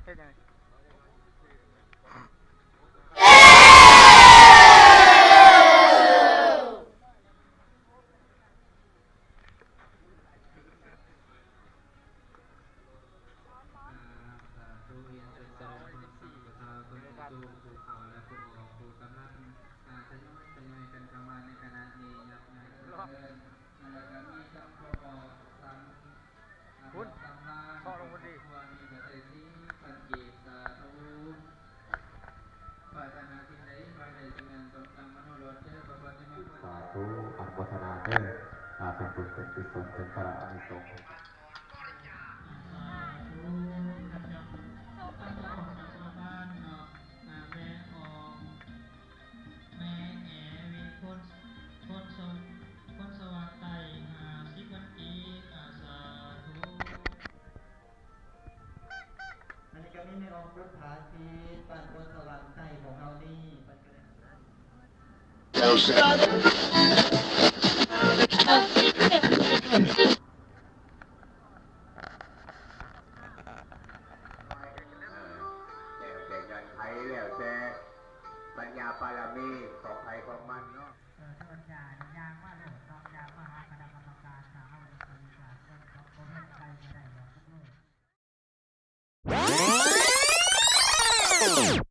เฮ็ดยังไงคุณข้อลงพอดีสาธุอนุโมทนาเด้อเป็นบุญเป็นกุศลเป็นพระอานิสงส์อันนี้ก็มีในองค์พุทธาทีปันบนสวรรค์ไทยของเรานี่ปันกันแล้วแต่เงินไทยแล้วแต่ปัญญาปารมีของใครของมันเนาะส่วนใหญ่ยางว่าโลกนอกยางมหาคณะกรรมการสาธารณสุขเรื่องของโควิดใครไม่ได้หรอกทุกโลก